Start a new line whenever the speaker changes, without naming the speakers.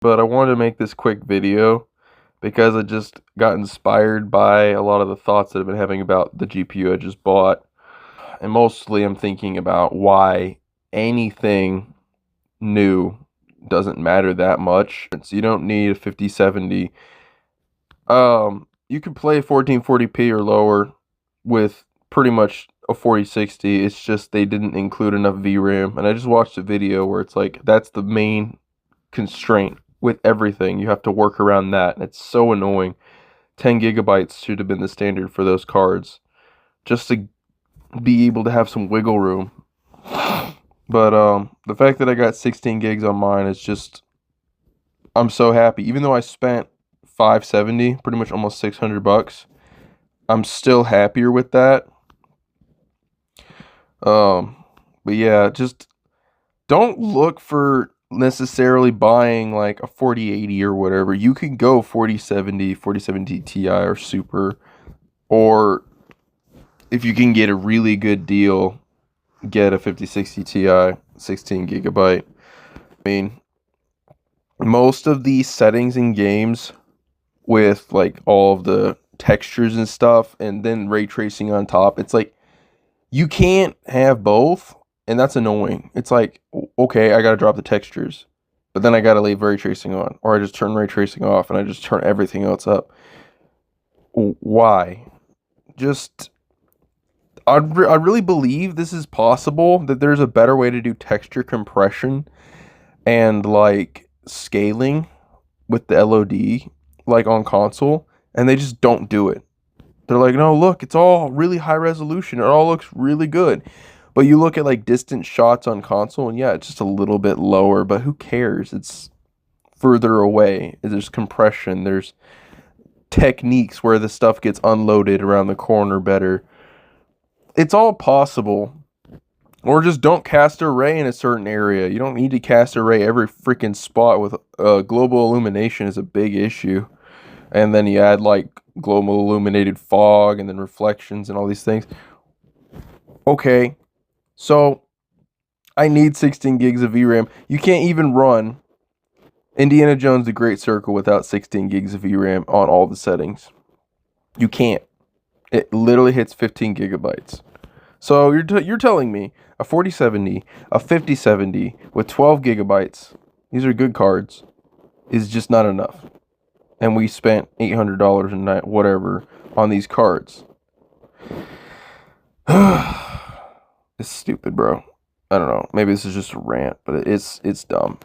but I wanted to make this quick video because I just got inspired by a lot of the thoughts that I've been having about the GPU I just bought. And mostly I'm thinking about why anything new doesn't matter that much. So you don't need a 5070. You can play 1440p or lower with pretty much a 4060. It's just they didn't include enough VRAM. And I just watched a video where it's like that's the main constraint with everything. You have to work around that. And it's so annoying. 10 gigabytes should have been the standard for those cards just to be able to have some wiggle room. But the fact that I got 16 gigs on mine is just I'm so happy. Even though I spent 570, pretty much almost 600 bucks, I'm still happier with that. But yeah, just don't look for necessarily buying like a 4080 or whatever. You can go 4070, 4070 Ti or Super, or if you can get a really good deal, get a 5060 Ti, 16 gigabyte. I mean, most of these settings in games with like all of the textures and stuff and then ray tracing on top, it's like you can't have both, and that's annoying. It's like, okay, I gotta drop the textures, but then I gotta leave ray tracing on, or I just turn ray tracing off and I just turn everything else up. Why? Just I really believe this is possible, that there's a better way to do texture compression and like scaling with the LOD like on console, and they just don't do it. They're like, no, look, it's all really high resolution. It all looks really good. But you look at like distant shots on console, and yeah, it's just a little bit lower, but who cares? It's further away. There's compression, there's techniques where the stuff gets unloaded around the corner better. It's all possible. Or just don't cast array in a certain area. You don't need to cast array every freaking spot with global illumination is a big issue. And then you add like global illuminated fog and then reflections and all these things. Okay, so I need 16 gigs of VRAM. You can't even run Indiana Jones The Great Circle without 16 gigs of VRAM on all the settings. You can't. It literally hits 15 gigabytes. So you're telling me a 4070, a 5070 with 12 gigabytes, these are good cards, is just not enough. And we spent $800 and whatever on these cards. It's stupid, bro. I don't know. Maybe this is just a rant, but it's dumb.